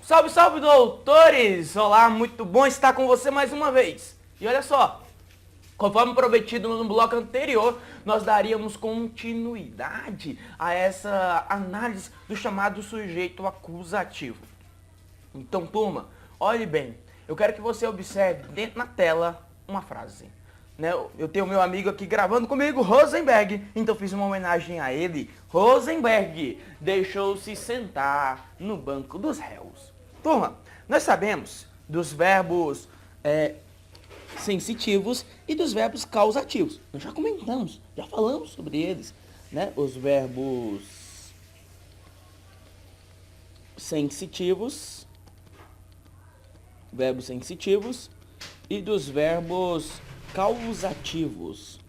Salve, salve, doutores! Olá, muito bom estar com você mais uma vez. E olha só, conforme prometido no bloco anterior, nós daríamos continuidade a essa análise do chamado sujeito acusativo. Então, turma, olhe bem, eu quero que você observe dentro na tela uma frase. Eu tenho meu amigo aqui gravando comigo, Rosenberg, então fiz uma homenagem a ele. Rosenberg deixou-se sentar no banco dos réus. Turma, nós sabemos dos verbos sensitivos e dos verbos causativos. Nós já comentamos, já falamos sobre eles, né? Os verbos sensitivos e dos verbos causativos.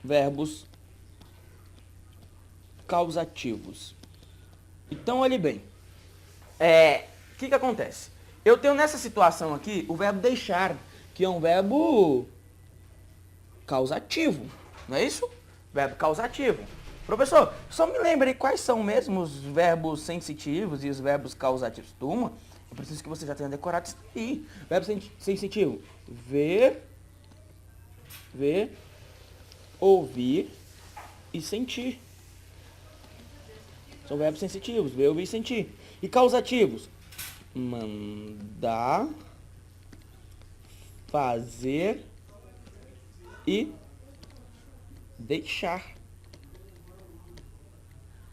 Verbos causativos. Então, olhe bem. O que acontece? Eu tenho nessa situação aqui o verbo deixar, que é um verbo causativo. Não é isso? Verbo causativo. Professor, só me lembre quais são mesmo os verbos sensitivos e os verbos causativos. Turma, eu preciso que você já tenha decorado isso aí. Verbo sensitivo. Ver, ouvir e sentir. São verbos sensitivos. Ver, ouvir e sentir. E causativos. Mandar, fazer e deixar.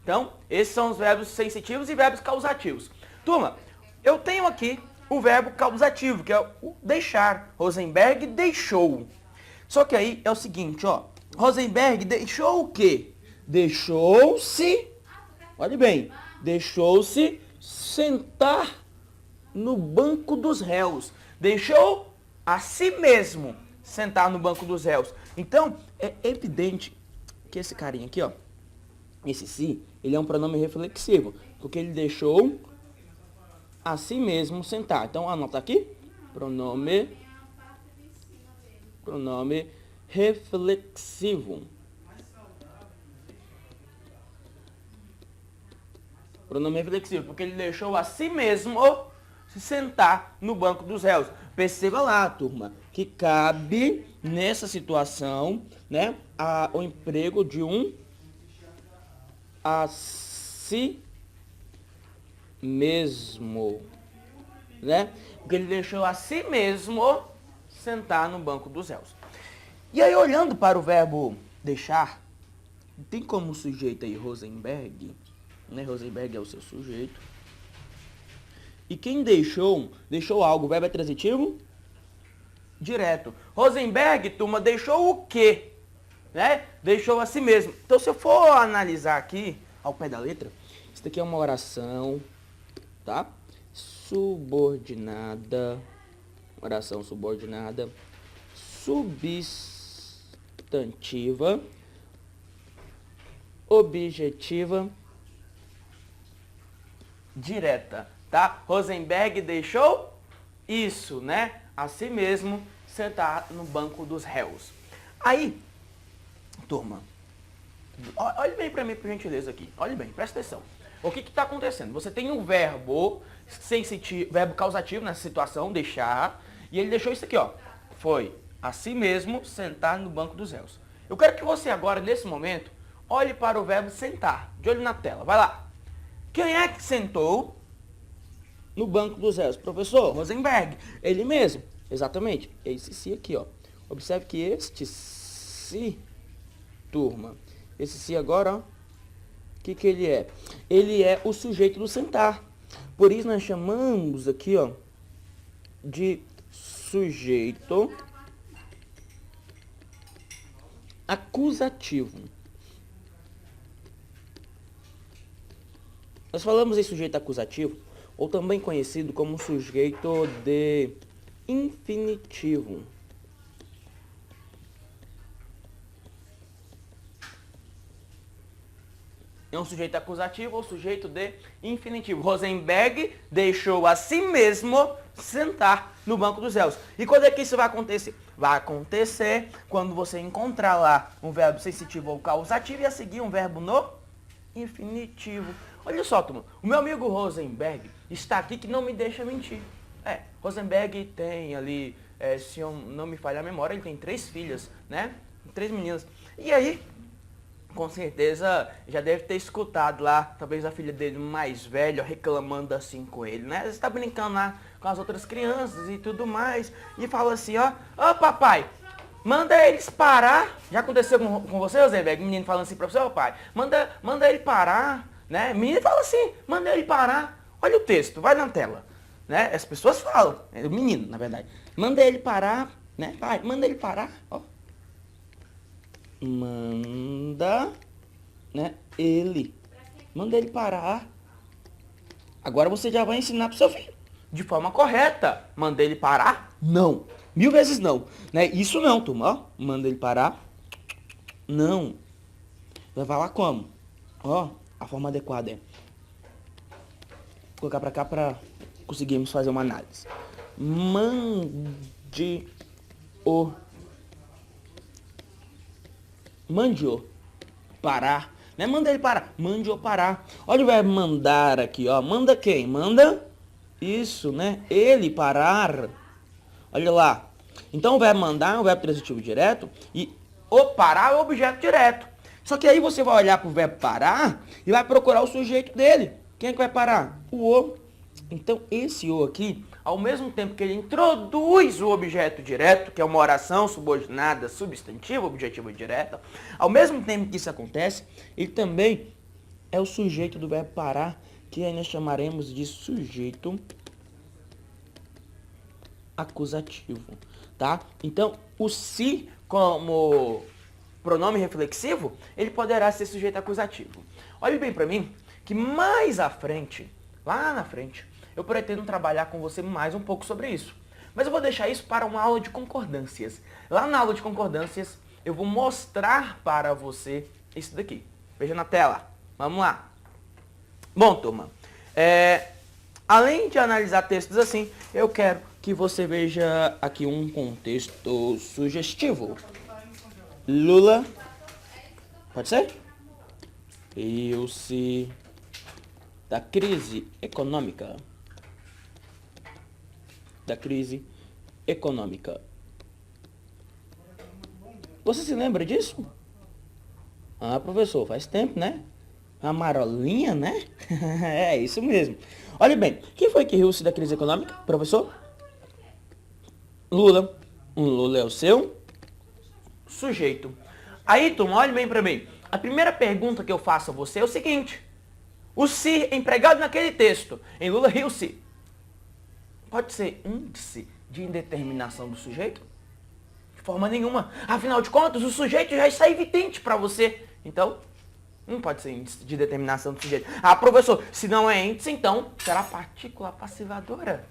Então, esses são os verbos sensitivos e verbos causativos. Turma, eu tenho aqui o verbo causativo, que é o deixar. Rosenberg deixou. Só que aí é o seguinte, ó. Rosenberg deixou o quê? Deixou-se, olha bem, deixou-se sentar no banco dos réus. Deixou a si mesmo sentar no banco dos réus. Então, é evidente que esse carinha aqui, ó, esse si, ele é um pronome reflexivo, porque ele deixou a si mesmo sentar. Então, anota aqui, pronome reflexivo. Pronome reflexivo, porque ele deixou a si mesmo se sentar no banco dos réus. Perceba lá, turma, que cabe nessa situação, né, o emprego de um a si mesmo, né? Porque ele deixou a si mesmo sentar no banco dos réus. E aí, olhando para o verbo deixar, tem como sujeito aí Rosenberg, né? Rosenberg é o seu sujeito. E quem deixou algo, o verbo é transitivo? Direto. Rosenberg, turma, deixou o quê? Né? Deixou a si mesmo. Então, se eu for analisar aqui, ao pé da letra, isso daqui é uma oração, tá? Subordinada, oração subordinada, substantiva, objetiva, direta, tá? Rosenberg deixou isso, né? A si mesmo sentar no banco dos réus. Aí, turma, olhe bem para mim, por gentileza, aqui. Olhe bem, presta atenção. O que está acontecendo? Você tem um verbo sensitivo, verbo causativo nessa situação, deixar, e ele deixou isso aqui, ó. Foi a si mesmo sentar no banco dos réus. Eu quero que você agora, nesse momento, olhe para o verbo sentar, de olho na tela. Vai lá. Quem é que sentou no banco dos réus? Professor Rosenberg. Ele mesmo. Exatamente. É esse si aqui, ó. Observe que este si, turma, esse si agora, ó, o que ele é? Ele é o sujeito do sentar. Por isso nós chamamos aqui, ó, de sujeito acusativo. Nós falamos em sujeito acusativo, ou também conhecido como sujeito de infinitivo. É um sujeito acusativo ou sujeito de infinitivo. Rosenberg deixou a si mesmo sentar no banco dos réus. E quando é que isso vai acontecer? Vai acontecer quando você encontrar lá um verbo sensitivo ou causativo e a seguir um verbo no infinitivo. Olha só, turma, o meu amigo Rosenberg está aqui que não me deixa mentir. Rosenberg tem ali, se eu não me falhar a memória, ele tem 3 filhas, né? 3 meninas. E aí, com certeza, já deve ter escutado lá, talvez a filha dele mais velha reclamando assim com ele, né? Você está brincando lá com as outras crianças e tudo mais. E fala assim, ó papai, manda eles parar. Já aconteceu com você, Rosenberg? O menino falando assim pra você, ó pai, manda ele parar, né? O menino fala assim, manda ele parar. Olha o texto, vai na tela, né? As pessoas falam, o menino, na verdade. Manda ele parar, né? Pai, manda ele parar, ó. Manda, né? Manda ele parar. Agora você já vai ensinar pro seu filho de forma correta. Manda ele parar? Não. 1000 vezes não, né? Isso não, turma, ó. Manda ele parar? Não. Vai falar como? Ó, a forma adequada é vou colocar pra cá pra conseguirmos fazer uma análise. Mande-o parar, né? Manda ele parar. Mande-o parar. Olha o verbo mandar aqui, ó. Manda quem? Manda isso, né? Ele parar. Olha lá. Então o verbo mandar é um verbo transitivo direto e o parar é o objeto direto. Só que aí você vai olhar pro verbo parar e vai procurar o sujeito dele. Quem é que vai parar? O. Então esse o aqui, ao mesmo tempo que ele introduz o objeto direto, que é uma oração subordinada, substantiva, objetiva direta, ao mesmo tempo que isso acontece, ele também é o sujeito do verbo parar, que aí nós chamaremos de sujeito acusativo, tá? Então, o se como pronome reflexivo, ele poderá ser sujeito acusativo. Olhe bem para mim que mais à frente, lá na frente, eu pretendo trabalhar com você mais um pouco sobre isso. Mas eu vou deixar isso para uma aula de concordâncias. Lá na aula de concordâncias, eu vou mostrar para você isso daqui. Veja na tela. Vamos lá. Bom, turma, além de analisar textos assim, eu quero que você veja aqui um contexto sugestivo. Lula, pode ser? Riu-se da crise econômica. Você se lembra disso? Ah, professor, faz tempo, né? A marolinha, né? É isso mesmo. Olha bem, quem foi que riu-se da crise econômica, professor? Lula. O Lula é o seu sujeito. Aí, turma, olhe bem pra mim. A primeira pergunta que eu faço a você é o seguinte. O se empregado naquele texto, em Lula riu-se, pode ser índice de indeterminação do sujeito? De forma nenhuma. Afinal de contas, o sujeito já está evidente para você. Então, não pode ser índice de determinação do sujeito. Ah, professor, se não é índice, então será partícula passivadora.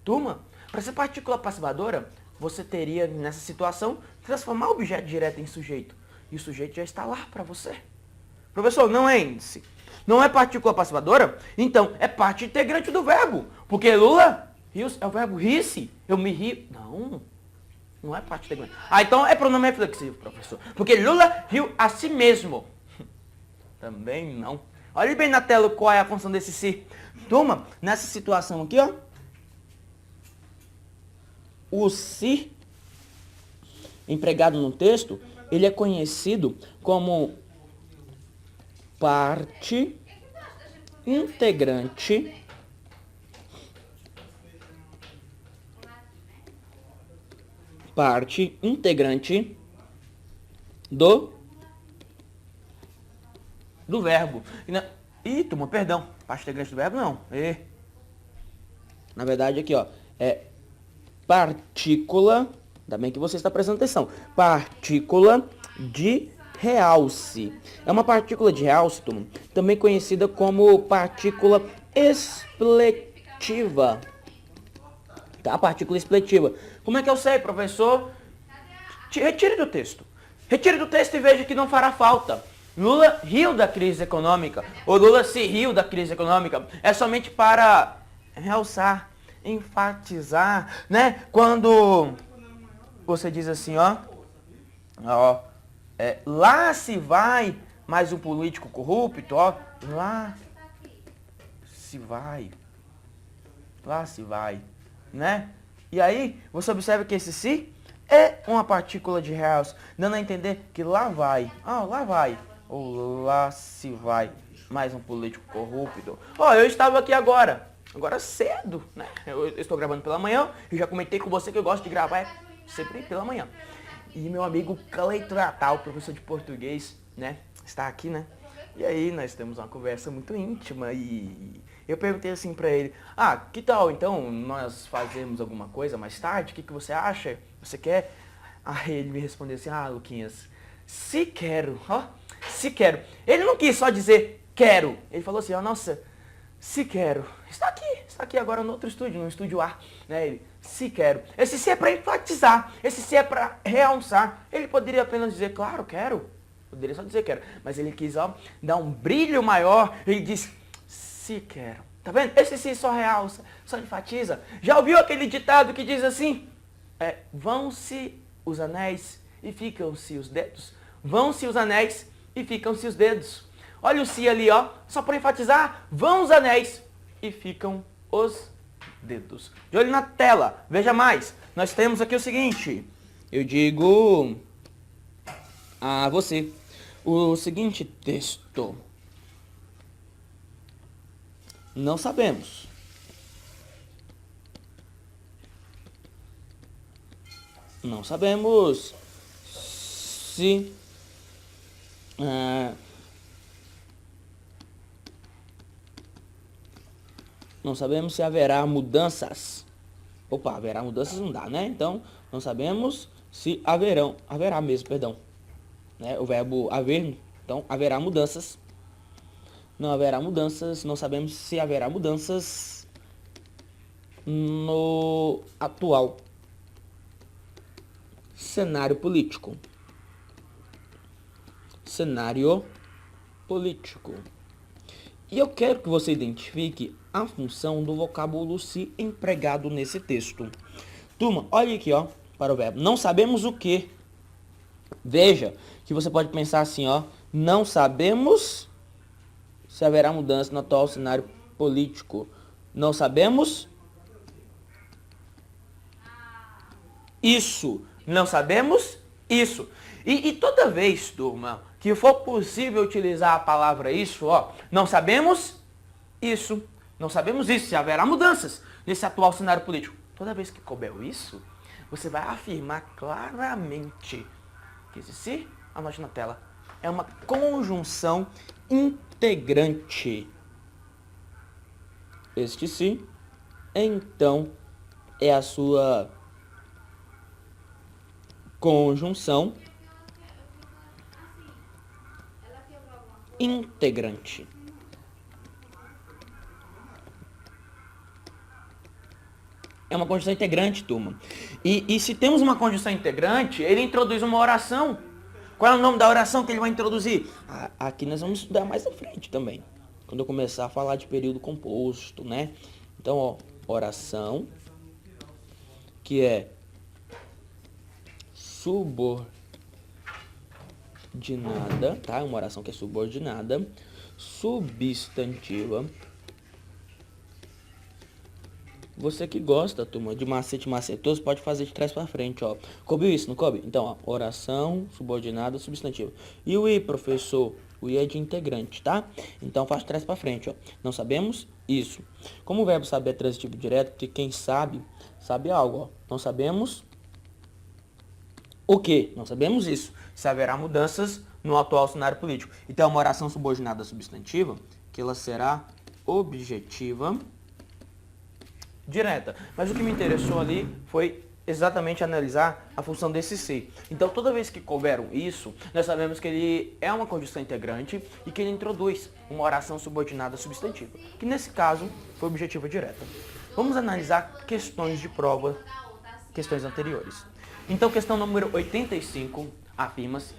Turma, para ser partícula passivadora, você teria, nessa situação, transformar o objeto direto em sujeito. E o sujeito já está lá para você. Professor, não é índice. Não é partícula passivadora? Então, é parte integrante do verbo. Porque Lula, riu-se, é o verbo rir-se. Eu me rio. Não é parte integrante. Ah, então é pronome reflexivo, professor. Porque Lula riu a si mesmo. Também não. Olhe bem na tela qual é a função desse se. Turma, nessa situação aqui, ó. O se empregado no texto, ele é conhecido como parte integrante do verbo. Turma, perdão. Parte integrante do verbo não. Na verdade aqui, ó, é partícula, ainda bem que você está prestando atenção, partícula de realce. É uma partícula de realce, turma, também conhecida como partícula expletiva. Tá? Partícula expletiva. Como é que eu sei, professor? Retire do texto. Retire do texto e veja que não fará falta. Lula riu da crise econômica. Ou Lula se riu da crise econômica. É somente para realçar, enfatizar, né? Quando você diz assim, ó, lá se vai mais um político corrupto, ó, lá se vai. Lá se vai, né? E aí, você observa que esse se é uma partícula de reals, dando a entender que lá vai, lá vai, ou lá se vai, mais um político corrupto. Eu estava aqui agora cedo, né? Eu estou gravando pela manhã, eu já comentei com você que eu gosto de gravar sempre pela manhã. E meu amigo Cleiton Natal, professor de português, né? Está aqui, né? E aí nós temos uma conversa muito íntima e eu perguntei assim pra ele, que tal então nós fazermos alguma coisa mais tarde? O que você acha? Você quer? Aí ele me respondeu assim, Luquinhas, se quero, se quero. Ele não quis só dizer quero, ele falou assim, nossa, se quero. Está aqui agora no outro estúdio, no estúdio A, né? Ele, se quero. Esse se é pra enfatizar, esse se é pra realçar. Ele poderia apenas dizer, claro, quero. Poderia só dizer quero, mas ele quis dar um brilho maior. Ele disse, se quero. Tá vendo? Esse sim só realça, só enfatiza. Já ouviu aquele ditado que diz assim? Vão-se os anéis e ficam-se os dedos. Vão-se os anéis e ficam-se os dedos. Olha o se ali, só para enfatizar. Vão os anéis e ficam os dedos. De olho na tela, veja mais. Nós temos aqui o seguinte. Eu digo a você o seguinte texto. Não sabemos. Não sabemos se não sabemos se haverá mudanças. Haverá mudanças não dá, né? Então, não sabemos se haverá mesmo, perdão. Né? O verbo haver, então, haverá mudanças. Não haverá mudanças, não sabemos se haverá mudanças no atual cenário político. Cenário político. E eu quero que você identifique a função do vocábulo se empregado nesse texto. Turma, olha aqui, para o verbo. Não sabemos o que. Veja que você pode pensar assim, não sabemos se haverá mudança no atual cenário político. Não sabemos isso. Não sabemos isso. E toda vez, turma, que for possível utilizar a palavra isso, não sabemos isso. Não sabemos isso, se haverá mudanças nesse atual cenário político. Toda vez que couber isso, você vai afirmar claramente que esse se, anote na tela, é uma conjunção integrante. Este se, então, é a sua conjunção integrante. É uma conjunção integrante, turma. E se temos uma conjunção integrante, ele introduz uma oração. Qual é o nome da oração que ele vai introduzir? Aqui nós vamos estudar mais à frente também. Quando eu começar a falar de período composto, né? Então, oração, que é subordinada, tá? Uma oração que é subordinada, substantiva. Você que gosta, turma, de macete macetoso, pode fazer de trás para frente, Coube isso, não coube? Então, oração, subordinada, substantiva. E o I, professor? O I é de integrante, tá? Então, faz de trás para frente, Não sabemos isso. Como o verbo saber é transitivo direto, porque quem sabe, sabe algo, Não sabemos o quê? Não sabemos isso. Se haverá mudanças no atual cenário político. Então, uma oração subordinada substantiva, que ela será objetiva direta. Mas o que me interessou ali foi exatamente analisar a função desse se. Então, toda vez que couberam isso, nós sabemos que ele é uma conjunção integrante e que ele introduz uma oração subordinada substantiva, que nesse caso foi objetiva direta. Vamos analisar questões de prova, questões anteriores. Então, questão número 85 afirma-se: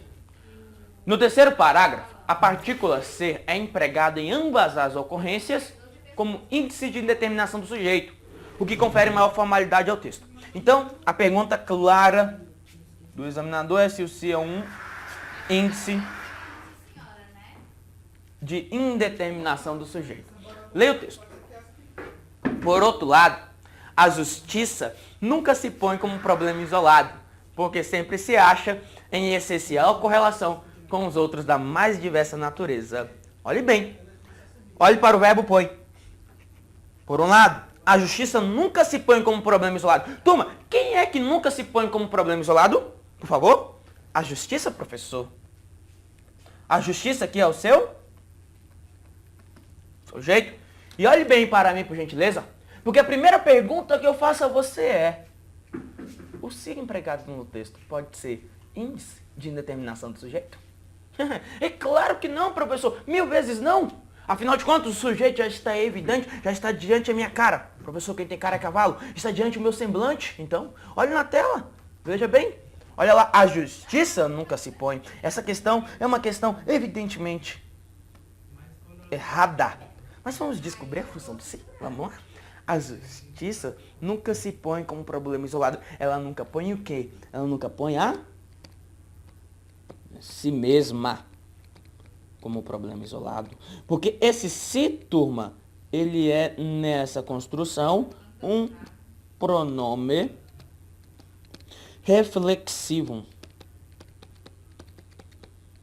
no terceiro parágrafo, a partícula ser é empregada em ambas as ocorrências como índice de indeterminação do sujeito, o que confere maior formalidade ao texto. Então, a pergunta clara do examinador é se o se é um índice de indeterminação do sujeito. Leia o texto. Por outro lado, a justiça nunca se põe como um problema isolado, porque sempre se acha em essencial correlação com os outros da mais diversa natureza. Olhe bem. Olhe para o verbo põe. Por um lado, a justiça nunca se põe como um problema isolado. Turma, quem é que nunca se põe como um problema isolado? Por favor? A justiça, professor. A justiça aqui é o seu sujeito. E olhe bem para mim, por gentileza, porque a primeira pergunta que eu faço a você é: o se empregado no texto pode ser índice de indeterminação do sujeito? É claro que não, professor. 1000 vezes não. Afinal de contas, o sujeito já está evidente, já está diante da minha cara. Professor, quem tem cara é cavalo. Está diante do meu semblante. Então, olhe na tela. Veja bem. Olha lá, a justiça nunca se põe. Essa questão é uma questão evidentemente errada. Mas vamos descobrir a função do se. Vamos lá? A justiça nunca se põe como um problema isolado. Ela nunca põe o quê? Ela nunca põe a si mesma como problema isolado. Porque esse se, turma, ele é nessa construção um pronome reflexivo.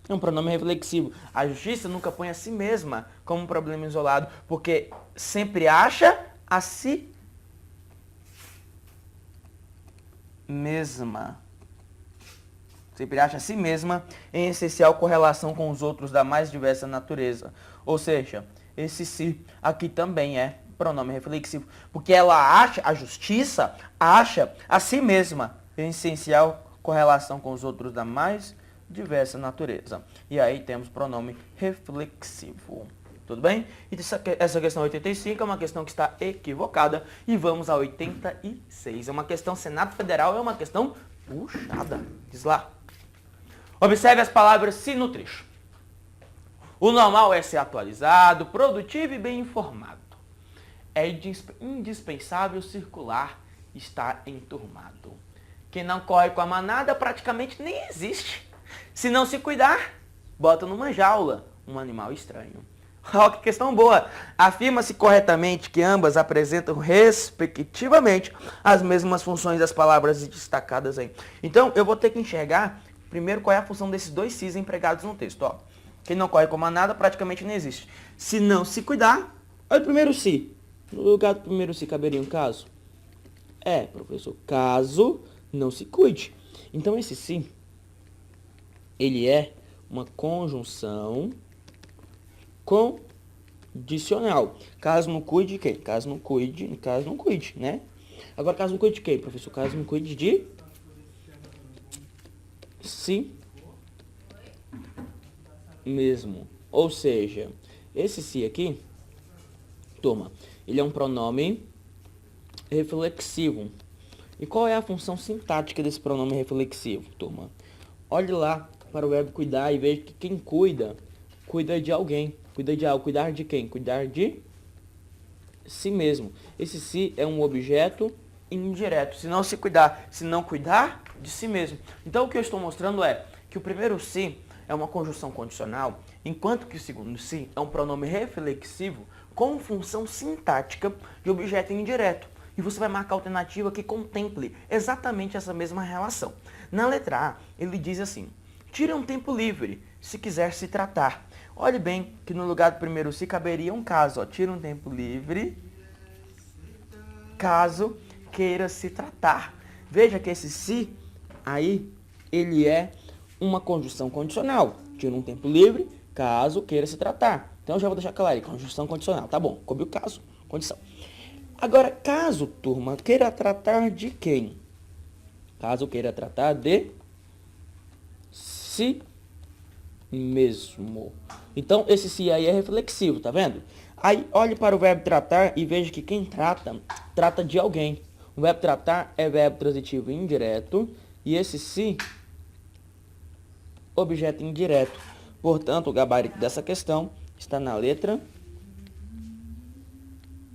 É um pronome reflexivo. A justiça nunca põe a si mesma como um problema isolado, porque sempre acha a si mesma. Sempre acha a si mesma em essencial correlação com os outros da mais diversa natureza. Ou seja, esse si aqui também é pronome reflexivo, porque ela acha, a justiça acha a si mesma em essencial correlação com os outros da mais diversa natureza. E aí temos pronome reflexivo. Tudo bem? E essa questão 85 é uma questão que está equivocada. E vamos a 86. É uma questão Senado Federal, é uma questão puxada. Diz lá. Observe as palavras se no trecho. O normal é ser atualizado, produtivo e bem informado. É indispensável circular, estar enturmado. Quem não corre com a manada praticamente nem existe. Se não se cuidar, bota numa jaula um animal estranho. Olha que questão boa. Afirma-se corretamente que ambas apresentam respectivamente as mesmas funções das palavras destacadas aí. Então, eu vou ter que enxergar primeiro qual é a função desses dois sis empregados no texto. Ó. Quem não corre com a manada praticamente não existe. Se não se cuidar, olha o primeiro si. No lugar do primeiro si caberia um caso? É, professor, caso não se cuide. Então, esse si, ele é uma conjunção condicional. Caso não cuide de quem? Caso não cuide, né? Agora, caso não cuide de quem, professor? Caso não cuide de si mesmo. Ou seja, esse si aqui, turma, ele é um pronome reflexivo. E qual é a função sintática desse pronome reflexivo, turma? Olhe lá para o verbo cuidar e veja que quem cuida, cuida de alguém. Cuida de algo. Cuidar de quem? Cuidar de si mesmo. Esse si é um objeto indireto. Se não se cuidar, se não cuidar de si mesmo. Então, o que eu estou mostrando é que o primeiro si é uma conjunção condicional, enquanto que o segundo si é um pronome reflexivo com função sintática de objeto indireto. E você vai marcar a alternativa que contemple exatamente essa mesma relação. Na letra A, ele diz assim: tire um tempo livre, se quiser se tratar. Olhe bem que no lugar do primeiro si caberia um caso. Ó, tire um tempo livre, caso queira se tratar. Veja que esse si aí, ele é uma conjunção condicional. Tire um tempo livre, caso queira se tratar. Então eu já vou deixar claro aí, conjunção condicional. Tá bom, coube o caso, condição. Agora, caso, turma, queira tratar de quem? Caso queira tratar de si mesmo. Então, esse si aí é reflexivo, tá vendo? Aí, olhe para o verbo tratar e veja que quem trata, trata de alguém. O verbo tratar é verbo transitivo indireto e esse si, objeto indireto. Portanto, o gabarito dessa questão está na letra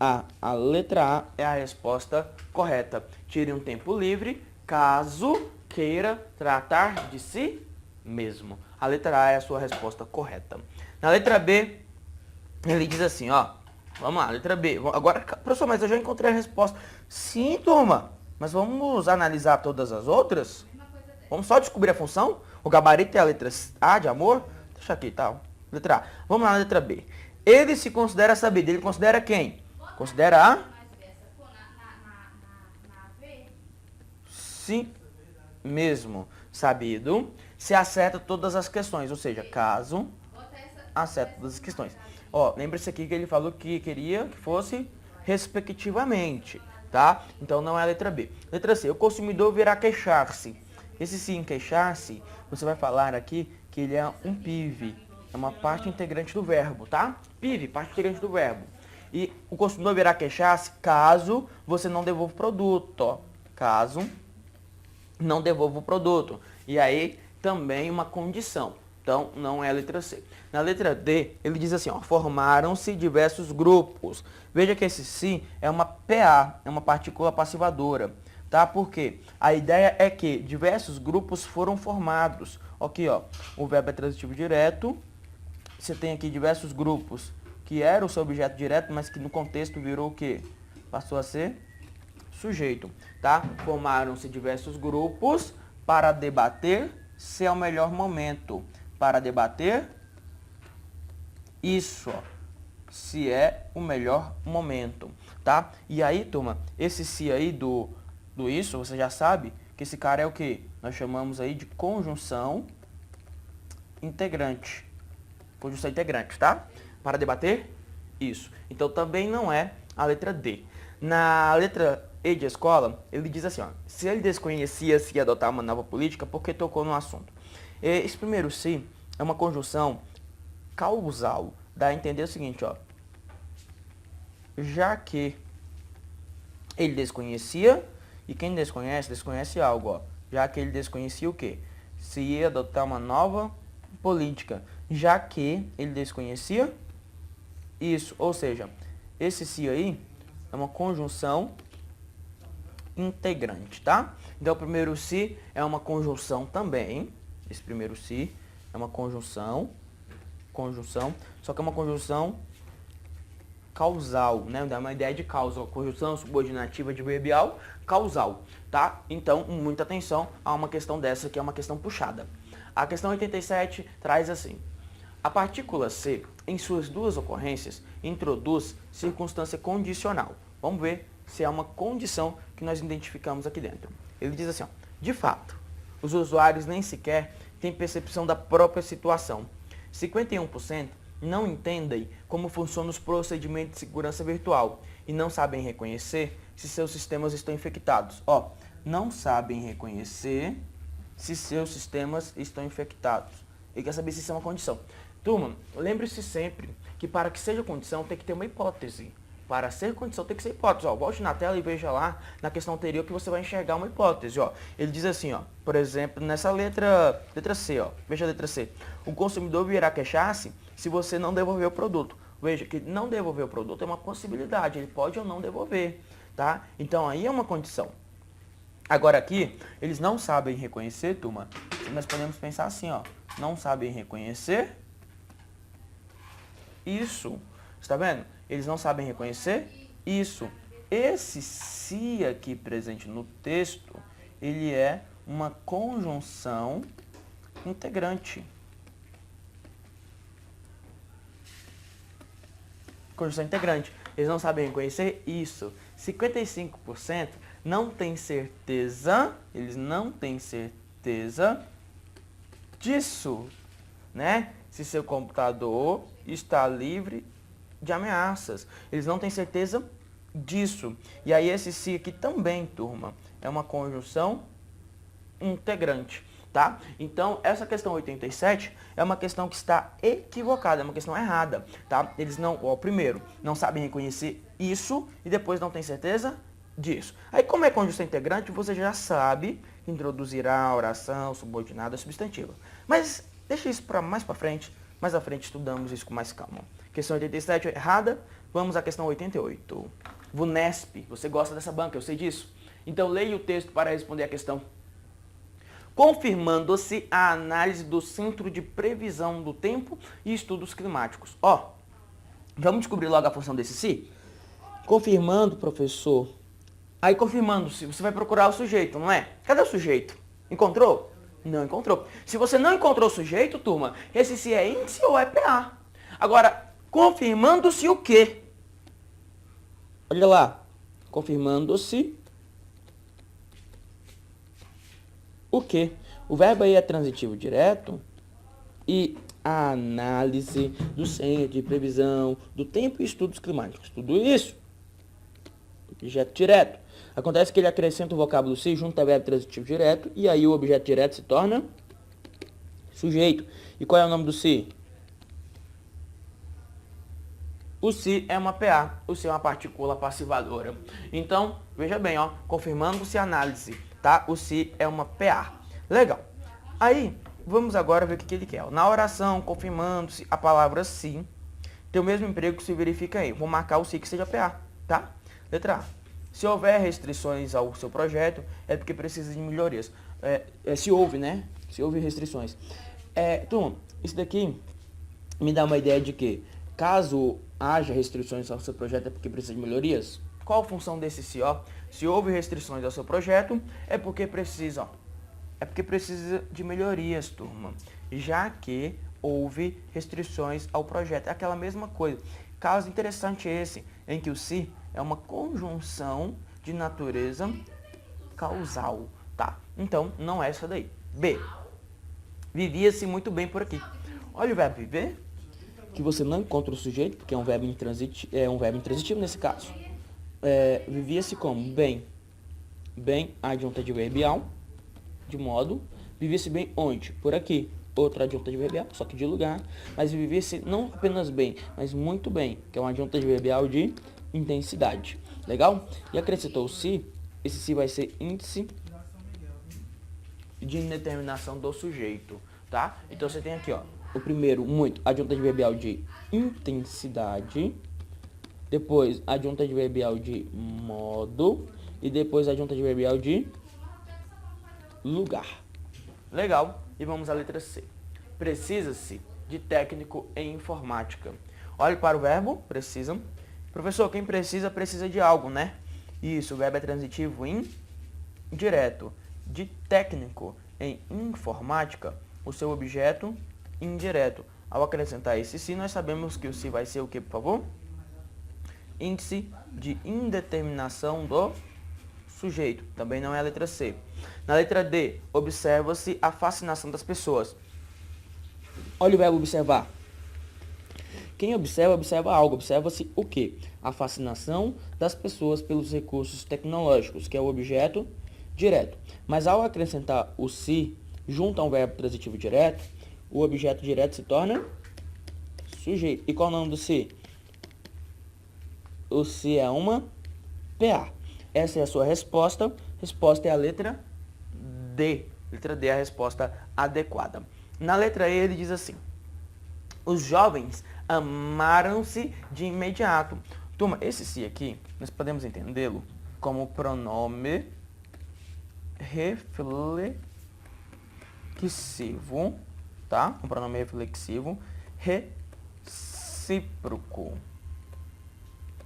A. A letra A é a resposta correta. Tire um tempo livre, caso queira tratar de si mesmo. A letra A é a sua resposta correta. Na letra B, Ele diz assim, ó, vamos lá, letra B. Agora, professor, mas eu já encontrei a resposta. Sim, turma, mas vamos analisar todas as outras? Vamos só descobrir a função? O gabarito é a letra A de amor? Deixa aqui, tá? Letra A. Vamos lá na letra B. Ele se considera sabido. Ele considera quem? Considera a? Si mesmo. Sabido. Se acerta todas as questões. Ou seja, caso acerta todas as questões. Ó, lembra-se aqui que ele falou que queria que fosse respectivamente, tá? Então não é a letra B. Letra C. O consumidor virá queixar-se. Esse sim, queixar-se, você vai falar aqui que ele é um PIV. É uma parte integrante do verbo, tá? PIV, parte integrante do verbo. E o consumidor virá queixar-se caso você não devolva o produto, ó. Caso não devolva o produto. E aí, também uma condição. Então, não é a letra C. Na letra D, ele diz assim, ó, formaram-se diversos grupos. Veja que esse sim é uma PA, é uma partícula passivadora, tá? Por quê? A ideia é que diversos grupos foram formados. Aqui, ó, o verbo é transitivo direto. Você tem aqui diversos grupos que era o seu objeto direto, mas que no contexto virou o quê? Passou a ser sujeito, tá? Formaram-se diversos grupos para debater se é o melhor momento. Para debater isso, ó, se é o melhor momento, tá? E aí, turma, esse se aí do isso, você já sabe que esse cara é o que? Nós chamamos aí de conjunção integrante. Conjunção integrante, tá? Para debater isso. Então, também não é a letra D. Na letra E de escola, ele diz assim, ó, se ele desconhecia se ia adotar uma nova política, porque tocou no assunto. Esse primeiro se é uma conjunção causal. Dá a entender o seguinte, ó. Já que ele desconhecia, e quem desconhece, desconhece algo, ó. Já que ele desconhecia o quê? Se ia adotar uma nova política. Já que ele desconhecia isso. Ou seja, esse se aí é uma conjunção integrante, tá? Então, o primeiro se é uma conjunção também. Esse primeiro se é uma conjunção, só que é uma conjunção causal, né? Dá uma ideia de causa, conjunção subordinativa adverbial causal, tá? Então, muita atenção a uma questão dessa, que é uma questão puxada. A questão 87 traz assim: a partícula C, em suas duas ocorrências, introduz circunstância condicional. Vamos ver se é uma condição que nós identificamos aqui dentro. Ele diz assim, ó, de fato, os usuários nem sequer têm percepção da própria situação. 51% não entendem como funcionam os procedimentos de segurança virtual e não sabem reconhecer se seus sistemas estão infectados. Ó, não sabem reconhecer se seus sistemas estão infectados. Ele quer saber se isso é uma condição. Turma, lembre-se sempre que para que seja condição tem que ter uma hipótese. Para ser condição tem que ser hipótese. Ó, volte na tela e veja lá na questão anterior que você vai enxergar uma hipótese. Ó. Ele diz assim, ó, por exemplo, nessa letra C, ó, veja a letra C. O consumidor virá queixar-se se você não devolver o produto. Veja que não devolver o produto é uma possibilidade, ele pode ou não devolver, tá? Então aí é uma condição. Agora aqui, eles não sabem reconhecer, turma. Nós podemos pensar assim, ó, não sabem reconhecer isso. Está vendo? Eles não sabem reconhecer isso. Esse se aqui presente no texto, ele é uma conjunção integrante. Conjunção integrante. Eles não sabem reconhecer isso. 55% não tem certeza, eles não têm certeza disso, né? Se seu computador está livre de ameaças. Eles não têm certeza disso. E aí esse se aqui também, turma, é uma conjunção integrante, tá? Então, essa questão 87 é uma questão que está equivocada, é uma questão errada, tá? Eles não, ó, primeiro, não sabem reconhecer isso e depois não têm certeza disso. Aí, como é conjunção integrante, você já sabe que introduzirá oração subordinada substantiva. Mas deixa isso para mais para frente. Mais à frente estudamos isso com mais calma. Questão 87 é errada. Vamos à questão 88. VUNESP. Você gosta dessa banca, eu sei disso. Então leia o texto para responder a questão. Confirmando-se a análise do Centro de Previsão do Tempo e Estudos Climáticos. Ó, Vamos descobrir logo a função desse se? Confirmando, professor. Aí confirmando-se, você vai procurar o sujeito, não é? Cadê o sujeito? Encontrou? Não encontrou. Se você não encontrou o sujeito, turma, esse se é índice ou é PA. Agora, confirmando-se o quê? Olha lá. Confirmando-se o quê? O verbo aí é transitivo direto e a análise do centro de previsão do tempo e estudos climáticos. Tudo isso, objeto direto. Acontece que ele acrescenta o vocábulo se junto ao verbo transitivo direto e aí o objeto direto se torna sujeito. E qual é o nome do se? O se é uma PA, o se é uma partícula passivadora. Então, veja bem, ó, confirmando-se a análise, tá? O se é uma PA. Legal. Aí, vamos agora ver o que ele quer. Na oração, confirmando-se, a palavra sim tem o mesmo emprego que se verifica aí. Vou marcar o se que seja PA, tá? Letra A. Se houver restrições ao seu projeto, é porque precisa de melhorias. Se houve, né? Se houve restrições. Turma, isso daqui me dá uma ideia de que, caso haja restrições ao seu projeto, é porque precisa de melhorias. Qual a função desse se, ó? Se houve restrições ao seu projeto, é porque precisa, ó. É porque precisa de melhorias, turma. Já que houve restrições ao projeto. É aquela mesma coisa. Caso interessante esse, em que o se é uma conjunção de natureza causal, tá? Então, não é essa daí. B. Vivia-se muito bem por aqui. Olha o verbo viver, que você não encontra o sujeito, porque é um verbo intransitivo nesse caso. Vivia-se como? Bem. Bem, adjunta adverbial, de modo. Vivia-se bem onde? Por aqui. Outra adjunta adverbial, só que de lugar. Mas vivia-se não apenas bem, mas muito bem, que é uma adjunta adverbial de intensidade. Legal? E acrescentou o se, esse se vai ser índice de indeterminação do sujeito, tá? Então você tem aqui, ó, o primeiro, muito, adjunta adverbial de intensidade, depois adjunta adverbial de modo e depois adjunta adverbial de lugar. Legal? E vamos à letra C. Precisa-se de técnico em informática. Olhe para o verbo, precisam. Professor, quem precisa, precisa de algo, né? Isso, o verbo é transitivo indireto. De técnico em informática, o seu objeto indireto. Ao acrescentar esse se, nós sabemos que o se vai ser o que, por favor? Índice de indeterminação do sujeito. Também não é a letra C. Na letra D, observa-se a fascinação das pessoas. Olha o verbo observar. Quem observa, observa algo. Observa-se o quê? A fascinação das pessoas pelos recursos tecnológicos, que é o objeto direto. Mas ao acrescentar o se junto a um verbo transitivo direto, o objeto direto se torna sujeito. E qual é o nome do se? O se é uma PA. Essa é a sua resposta. Resposta é a letra D. Letra D é a resposta adequada. Na letra E ele diz assim: os jovens amaram-se de imediato. Turma, esse se aqui, nós podemos entendê-lo como pronome reflexivo, tá? Um pronome reflexivo recíproco.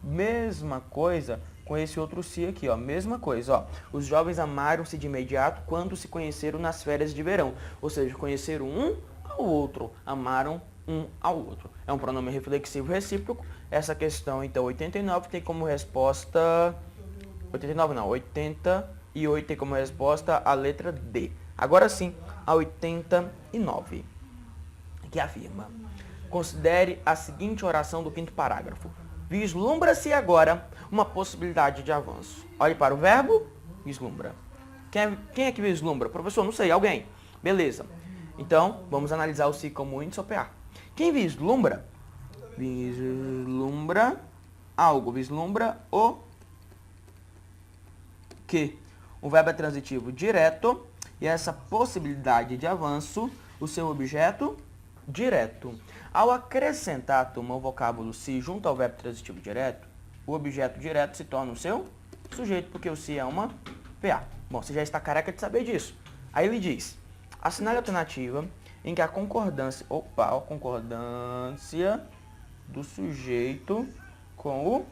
Mesma coisa com esse outro se aqui, ó. Mesma coisa, ó. Os jovens amaram-se de imediato quando se conheceram nas férias de verão. Ou seja, conheceram um ao outro. Amaram um ao outro. É um pronome reflexivo recíproco. Essa questão, então, 89 tem como resposta... 89 não, 88 tem como resposta a letra D. Agora sim, a 89, que afirma: considere a seguinte oração do quinto parágrafo. Vislumbra-se agora uma possibilidade de avanço. Olhe para o verbo, vislumbra. Quem é que vislumbra? Professor, não sei, alguém. Beleza. Então, vamos analisar o se como índice ou PA. Quem vislumbra? Vislumbra algo. Vislumbra o que? O verbo é transitivo direto e essa possibilidade de avanço, o seu objeto direto. Ao acrescentar, turma, o vocábulo se junto ao verbo transitivo direto, o objeto direto se torna o seu sujeito, porque o se é uma PA. Bom, você já está careca de saber disso. Aí ele diz: assinale a alternativa em que a concordância do sujeito com o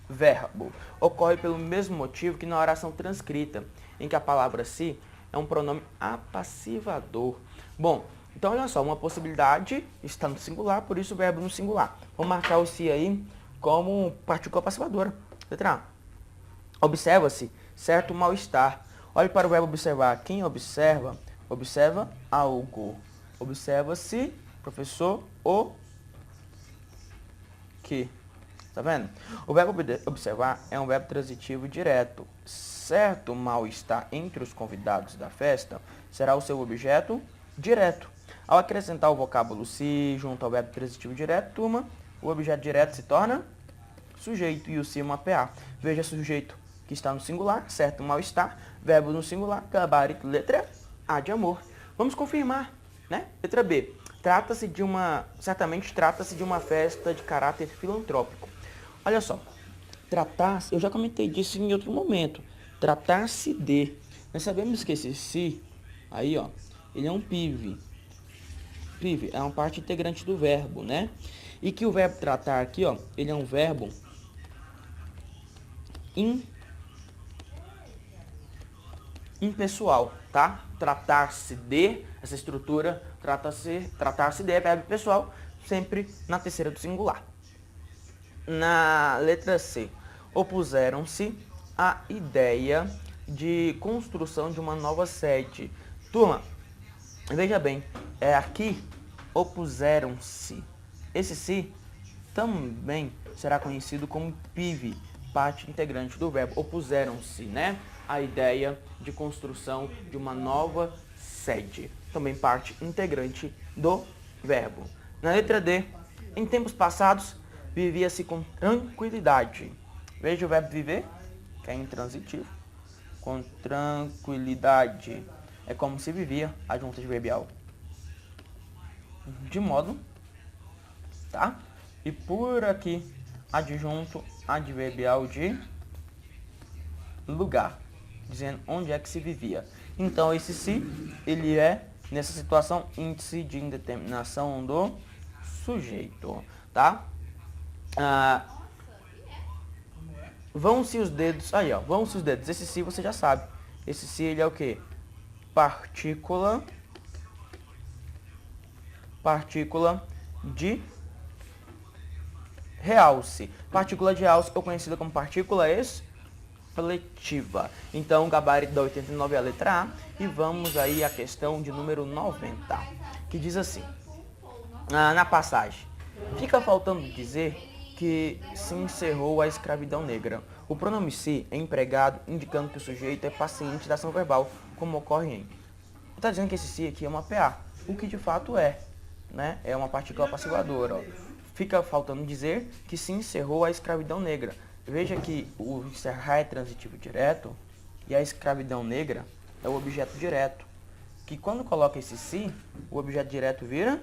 verbo. Ocorre pelo mesmo motivo que na oração transcrita, em que a palavra se é um pronome apassivador. Bom, então olha só, uma possibilidade está no singular, por isso o verbo no singular. Vou marcar o se aí como partícula passivadora. Letra A. Observa-se certo mal-estar. Olhe para o verbo observar. Quem observa, observa algo. Observa-se, professor, o que? Tá vendo? O verbo observar é um verbo transitivo direto. Certo mal-estar entre os convidados da festa será o seu objeto direto. Ao acrescentar o vocábulo se junto ao verbo transitivo direto, turma, o objeto direto se torna sujeito e o se uma PA. Veja sujeito que está no singular, certo mal-estar, verbo no singular, gabarito, letra A de amor. Vamos confirmar, né? Letra B. Certamente trata-se de uma festa de caráter filantrópico. Olha só, tratar-se, eu já comentei disso em outro momento, tratar-se de, nós sabemos que esse se, aí ó, ele é um PIV, é uma parte integrante do verbo, né? E que o verbo tratar aqui, ó, ele é um verbo impessoal, tá? Tratar-se de, essa estrutura, tratar-se de é verbo pessoal, sempre na terceira do singular. Na letra C, opuseram-se à ideia de construção de uma nova sede. Turma, veja bem, aqui opuseram-se. Esse se também será conhecido como PIV, parte integrante do verbo. Opuseram-se, né? A ideia de construção de uma nova sede. Também parte integrante do verbo. Na letra D, em tempos passados, vivia-se com tranquilidade. Veja o verbo viver, que é intransitivo. Com tranquilidade. É como se vivia, adjunto adverbial. De modo, tá? E por aqui, adjunto adverbial de lugar, dizendo onde é que se vivia. Então, esse se, ele é, nessa situação, índice de indeterminação do sujeito, tá? Vão-se os dedos, aí ó, vão-se os dedos, esse se você já sabe. Esse se, ele é o quê? Partícula de realce. Partícula de realce é conhecida como partícula expletiva. Então, o gabarito da 89 é a letra A. E vamos aí à questão de número 90, que diz assim, na passagem, fica faltando dizer que se encerrou a escravidão negra. O pronome se é empregado indicando que o sujeito é paciente da ação verbal, como ocorre em... Está dizendo que esse se aqui é uma PA, o que de fato é, né? É uma partícula passividadora, ó. Fica faltando dizer que se encerrou a escravidão negra. Veja que o encerrar é transitivo direto e a escravidão negra é o objeto direto. Que quando coloca esse se, o objeto direto vira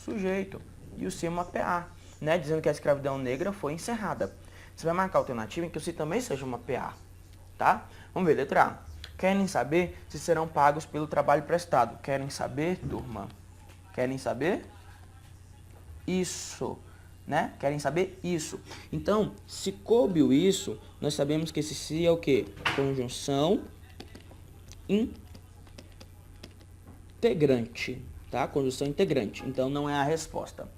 sujeito e o se é uma PA, né? Dizendo que a escravidão negra foi encerrada. Você vai marcar a alternativa em que o se também seja uma PA, tá? Vamos ver, letra A. Querem saber se serão pagos pelo trabalho prestado. Querem saber, turma? Querem saber? Isso, né? Querem saber isso. Então, se coube o isso, nós sabemos que esse se é o quê? Conjunção integrante, tá? Conjunção integrante. Então, não é a resposta.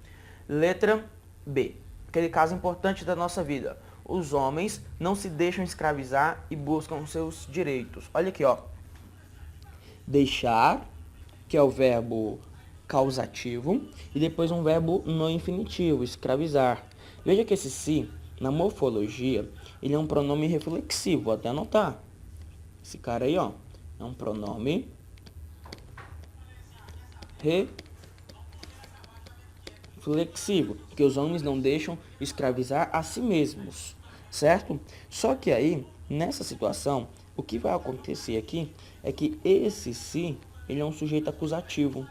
Letra B. Aquele caso importante da nossa vida. Os homens não se deixam escravizar e buscam seus direitos. Olha aqui, ó. Deixar, que é o verbo causativo, e depois um verbo no infinitivo, escravizar. Veja que esse se, na morfologia, ele é um pronome reflexivo. Vou até anotar. Esse cara aí, ó, é um pronome reflexivo, porque os homens não deixam escravizar a si mesmos, certo? Só que aí, nessa situação, o que vai acontecer aqui é que esse se, ele é um sujeito acusativo.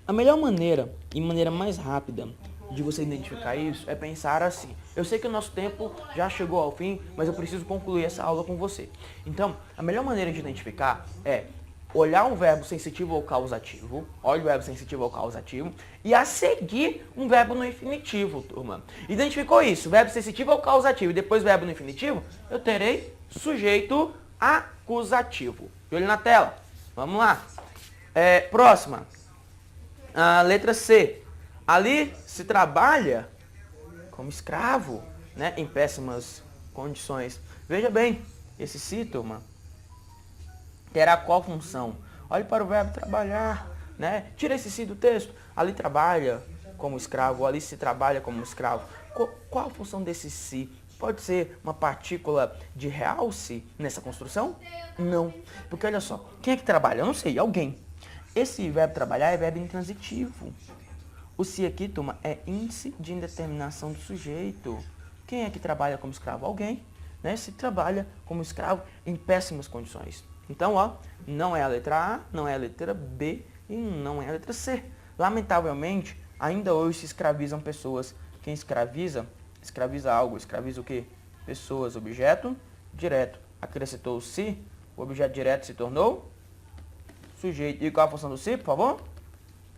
A melhor maneira, e maneira mais rápida de você identificar isso, é pensar assim. Eu sei que o nosso tempo já chegou ao fim, mas eu preciso concluir essa aula com você. Então, a melhor maneira de identificar é olhar um verbo sensitivo ou causativo, olha o verbo sensitivo ou causativo, e a seguir um verbo no infinitivo, turma. Identificou isso, verbo sensitivo ou causativo, e depois verbo no infinitivo, eu terei sujeito acusativo. De olho na tela. Vamos lá. Próxima. A letra C. Ali se trabalha como escravo, né, em péssimas condições. Veja bem, esse se, turma, terá qual função? Olhe para o verbo trabalhar, né? Tira esse se do texto. Ali trabalha como escravo, ali se trabalha como escravo. Qual a função desse se? Pode ser uma partícula de realce nessa construção? Não. Porque olha só, quem é que trabalha? Eu não sei, alguém. Esse verbo trabalhar é verbo intransitivo. O se aqui, turma, é índice de indeterminação do sujeito. Quem é que trabalha como escravo? Alguém, né? Se trabalha como escravo em péssimas condições. Então, ó, não é a letra A, não é a letra B e não é a letra C. Lamentavelmente, ainda hoje se escravizam pessoas. Quem escraviza algo. Escraviza o quê? Pessoas, objeto direto. Acrescentou o se, o objeto direto se tornou sujeito. E qual a função do se, por favor?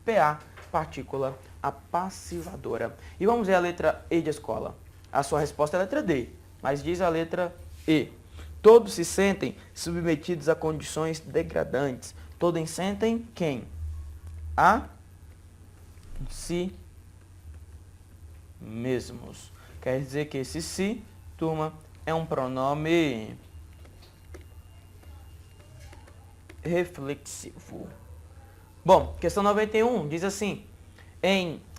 PA, partícula apassivadora. E vamos ver a letra E de escola. A sua resposta é a letra D, mas diz a letra E. Todos se sentem submetidos a condições degradantes. Todos sentem quem? A si mesmos. Quer dizer que esse si, turma, é um pronome reflexivo. Bom, questão 91 diz assim: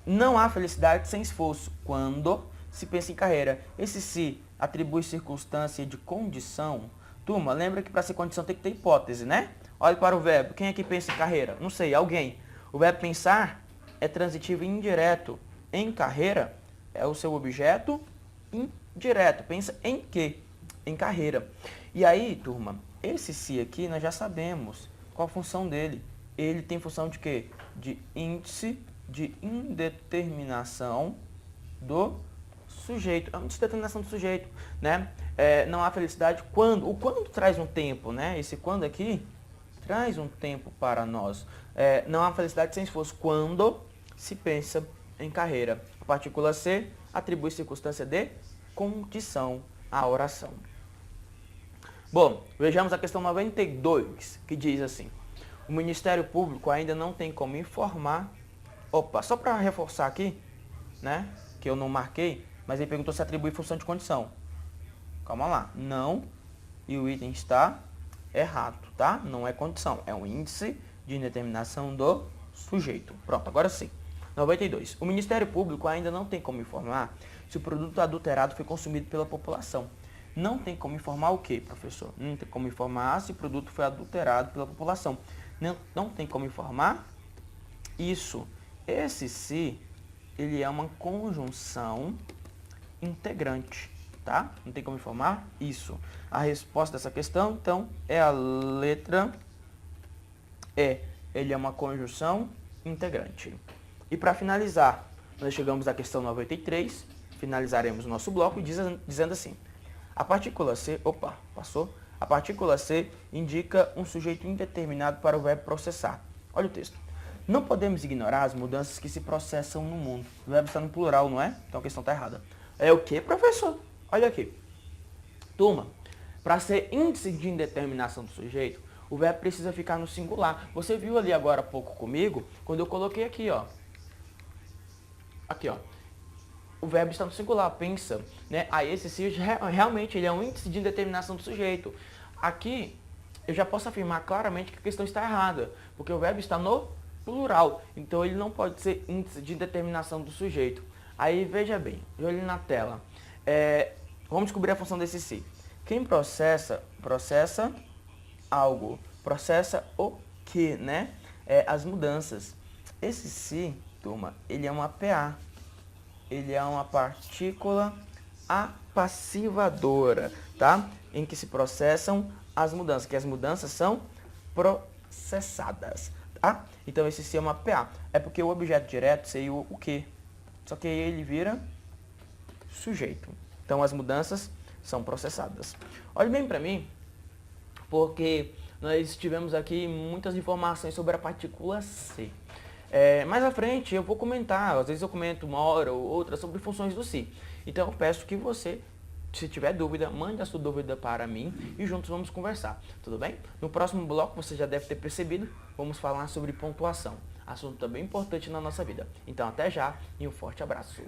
não há felicidade sem esforço quando se pensa em carreira. Esse se atribui circunstância de condição. Turma, lembra que para ser condição tem que ter hipótese, né? Olhe para o verbo. Quem é que pensa em carreira? Não sei, alguém. O verbo pensar é transitivo indireto. Em carreira é o seu objeto indireto. Pensa em quê? Em carreira. E aí, turma, esse se aqui nós já sabemos qual a função dele. Ele tem função de quê? De índice de indeterminação do sujeito. É uma indeterminação do sujeito, né? Não há felicidade quando. O quando traz um tempo, né? Esse quando aqui traz um tempo para nós. Não há felicidade sem esforço quando se pensa em carreira. A partícula C atribui circunstância de condição à oração. Bom, vejamos a questão 92, que diz assim: o Ministério Público ainda não tem como informar. Opa, só para reforçar aqui, né, que eu não marquei, mas ele perguntou se atribui função de condição. Calma lá, não, e o item está errado, tá? Não é condição, é um índice de indeterminação do sujeito. Pronto, agora sim. 92. O Ministério Público ainda não tem como informar se o produto adulterado foi consumido pela população. Não tem como informar o quê, professor? Não tem como informar se o produto foi adulterado pela população. Não tem como informar isso. Esse se, ele é uma conjunção integrante, tá? Não tem como informar isso. A resposta dessa questão, então, é a letra E. Ele é uma conjunção integrante. E para finalizar, nós chegamos à questão 93, finalizaremos o nosso bloco dizendo assim: a partícula C, passou. A partícula C indica um sujeito indeterminado para o verbo processar. Olha o texto. Não podemos ignorar as mudanças que se processam no mundo. O verbo está no plural, não é? Então a questão está errada. É o que, professor? Olha aqui. Turma, para ser índice de indeterminação do sujeito, o verbo precisa ficar no singular. Você viu ali agora há pouco comigo, quando eu coloquei aqui, ó. Aqui, ó. O verbo está no singular, pensa, né? Aí esse se realmente ele é um índice de indeterminação do sujeito. Aqui, eu já posso afirmar claramente que a questão está errada, porque o verbo está no plural, então ele não pode ser índice de indeterminação do sujeito. Aí, veja bem, olhe na tela. Vamos descobrir a função desse se. Quem processa algo. Processa o que, né? As mudanças. Esse se, turma, ele é uma PA. Ele é uma partícula apassivadora, tá? Em que se processam as mudanças, que as mudanças são processadas, tá? Então esse se é uma PA. É porque o objeto direto seria o que? Só que aí ele vira sujeito. Então as mudanças são processadas. Olhe bem para mim, porque nós tivemos aqui muitas informações sobre a partícula C. Mais à frente eu vou comentar, às vezes eu comento uma hora ou outra sobre funções do Si. Então eu peço que você, se tiver dúvida, mande a sua dúvida para mim e juntos vamos conversar, tudo bem? No próximo bloco, você já deve ter percebido, vamos falar sobre pontuação, assunto também importante na nossa vida. Então até já e um forte abraço.